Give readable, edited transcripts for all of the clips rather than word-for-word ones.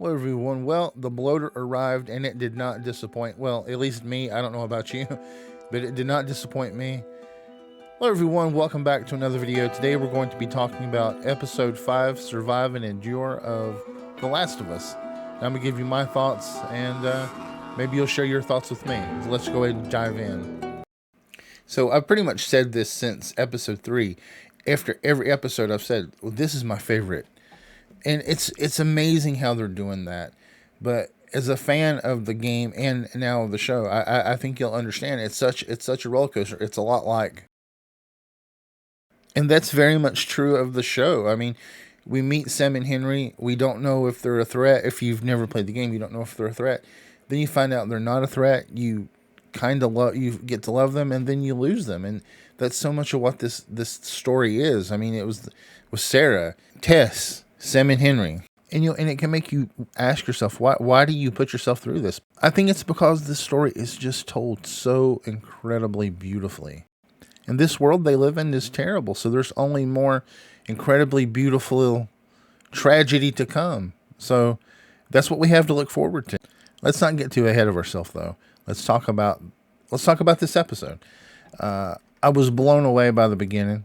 Hello, everyone. Well, the bloater arrived and it did not disappoint. Well, at least me. I don't know about you, but it did not disappoint me. Hello, everyone. Welcome back to another video. Today, we're going to be talking about episode 5 Survive and Endure of The Last of Us. I'm going to give you my thoughts and maybe you'll share your thoughts with me. So let's go ahead and dive in. So, I've pretty much said this since episode 3. After every episode, I've said, well, this is my favorite. And it's amazing how they're doing that. But as a fan of the game and now of the show, I think you'll understand it's such a roller coaster. It's a lot like, and that's very much true of the show. I mean, we meet Sam and Henry. We don't know if they're a threat. If you've never played the game, you don't know if they're a threat. Then you find out they're not a threat. You kind of love, you get to love them, and then you lose them, and that's so much of what this story is. I mean, it was with Sarah, Tess, Sam and Henry. And it can make you ask yourself, why do you put yourself through this? I think it's because this story is just told so incredibly beautifully. And this world they live in is terrible, so there's only more incredibly beautiful tragedy to come. So that's what we have to look forward to. Let's not get too ahead of ourselves though. Let's talk about this episode. I was blown away by the beginning.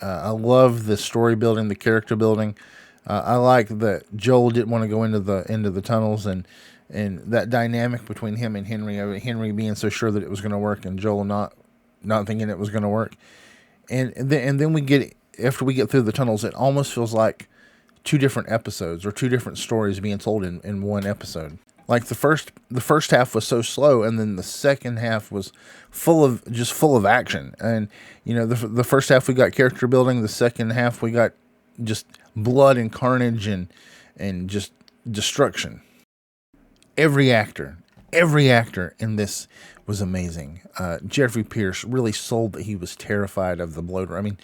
I love the story building, the character building. I like that Joel didn't want to go into the tunnels, and that dynamic between him and Henry. Henry being so sure that it was going to work, and Joel not thinking it was going to work. And then we get, after we get through the tunnels, it almost feels like two different episodes or two different stories being told in one episode. Like the first half was so slow, and then the second half was full of action. And the first half we got character building, the second half we got just blood and carnage and just destruction. Every actor in this was amazing. Jeffrey Pierce really sold that he was terrified of the bloater. I mean,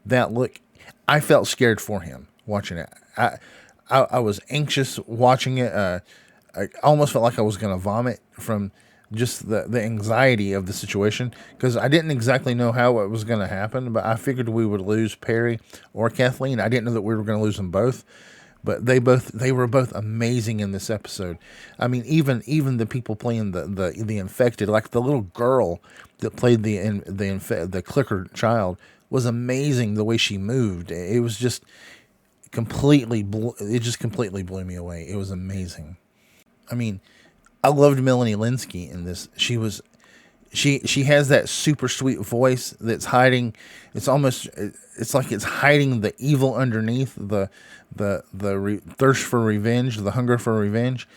that look, I felt scared for him watching it. I was anxious watching it. I almost felt like I was going to vomit from just the anxiety of the situation, because I didn't exactly know how it was going to happen, but I figured we would lose Perry or Kathleen. I didn't know that we were going to lose them both, but they were both amazing in this episode. I mean, even the people playing the infected, like the little girl that played the clicker child, was amazing. The way she moved, it was just it just completely blew me away. It was amazing. I mean, I loved Melanie Linsky in this. She has that super sweet voice that's hiding. It's like it's hiding the evil underneath the thirst for revenge, the hunger for revenge,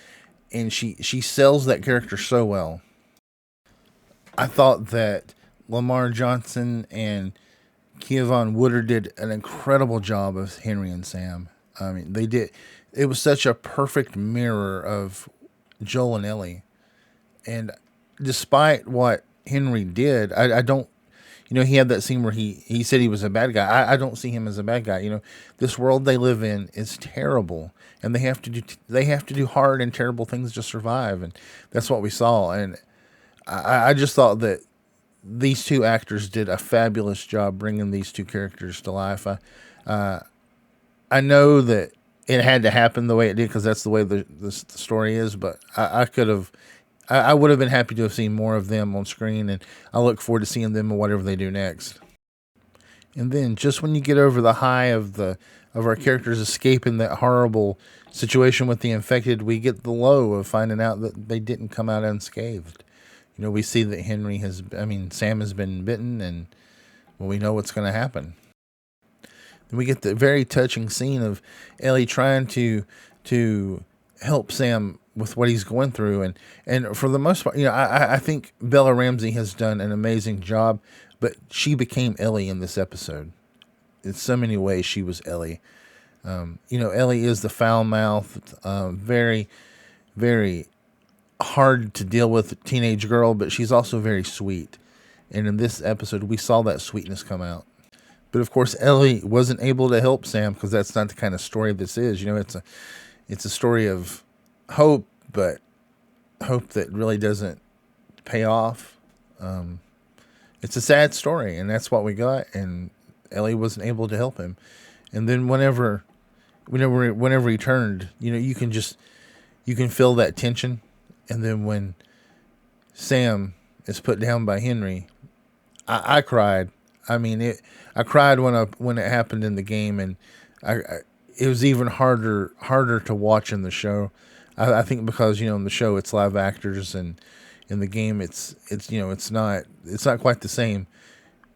and she sells that character so well. I thought that Lamar Johnson and Kevon Woodard did an incredible job of Henry and Sam. I mean, they did. It was such a perfect mirror of Joel and Ellie. And despite what Henry did, I don't, he had that scene where he said he was a bad guy. I don't see him as a bad guy. This world they live in is terrible, and they have to do hard and terrible things to survive, and that's what we saw. And I just thought that these two actors did a fabulous job bringing these two characters to life. I know that it had to happen the way it did, because that's the way the story is. But I would have been happy to have seen more of them on screen, and I look forward to seeing them in whatever they do next. And then, just when you get over the high of our characters escaping that horrible situation with the infected, we get the low of finding out that they didn't come out unscathed. We see that Sam has been bitten, and we know what's going to happen. Then we get the very touching scene of Ellie trying to help Sam with what he's going through, and for the most part, I think Bella Ramsey has done an amazing job, but she became Ellie in this episode. In so many ways, she was Ellie. Ellie is the foul-mouthed, very, very hard to deal with teenage girl, but she's also very sweet. And in this episode, we saw that sweetness come out. But of course, Ellie wasn't able to help Sam, because that's not the kind of story this is. It's a story of hope, but hope that really doesn't pay off. It's a sad story, and that's what we got. And Ellie wasn't able to help him. And then whenever he turned, you can just you can feel that tension. And then when Sam is put down by Henry, I cried. I mean, I cried when it happened in the game, and it was even harder to watch in the show. I think because in the show it's live actors, and in the game it's it's not quite the same.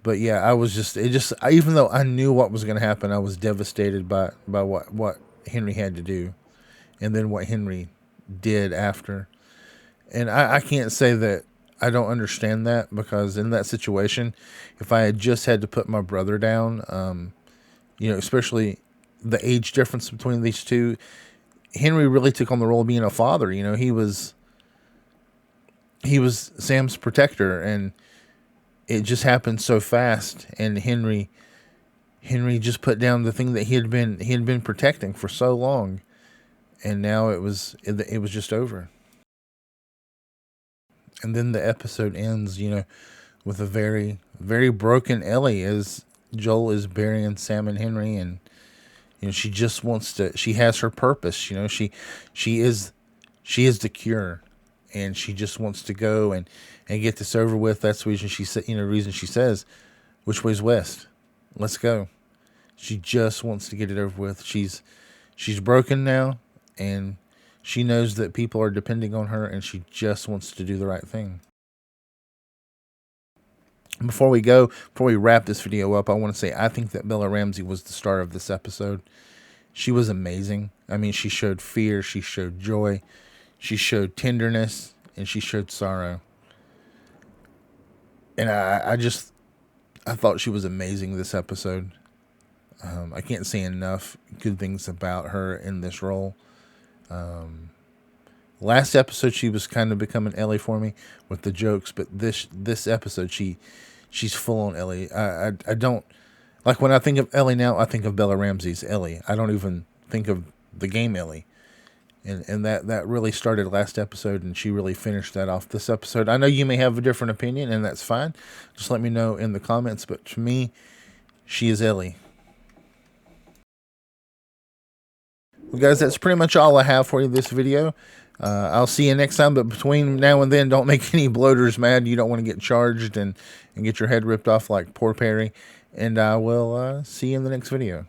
But yeah, I was even though I knew what was going to happen, I was devastated by what Henry had to do, and then what Henry did after. And I can't say that I don't understand that, because in that situation, if I had just had to put my brother down, especially the age difference between these two, Henry really took on the role of being a father. He was Sam's protector, and it just happened so fast. And Henry just put down the thing that he had been protecting for so long, and now it was just over. And then the episode ends, with a very, very broken Ellie as Joel is burying Sam and Henry, and she just wants to. She has her purpose, she is the cure, and she just wants to go and get this over with. That's the reason she said, reason she says, "Which way's west? Let's go." She just wants to get it over with. She's broken now, and she knows that people are depending on her, and she just wants to do the right thing. Before we wrap this video up, I want to say I think that Bella Ramsey was the star of this episode. She was amazing. I mean, she showed fear, she showed joy, she showed tenderness, and she showed sorrow. And I thought she was amazing this episode. I can't say enough good things about her in this role. Last episode she was kind of becoming Ellie for me with the jokes, but this episode she's full on Ellie. I don't like, when I think of Ellie now, I think of Bella Ramsey's Ellie. I don't even think of the game Ellie. And that really started last episode, and she really finished that off this episode. I know you may have a different opinion, and that's fine. Just let me know in the comments, but to me, she is Ellie. Well, guys, that's pretty much all I have for you this video. I'll see you next time, but between now and then, don't make any bloaters mad. You don't want to get charged and get your head ripped off like poor Perry. And I will see you in the next video.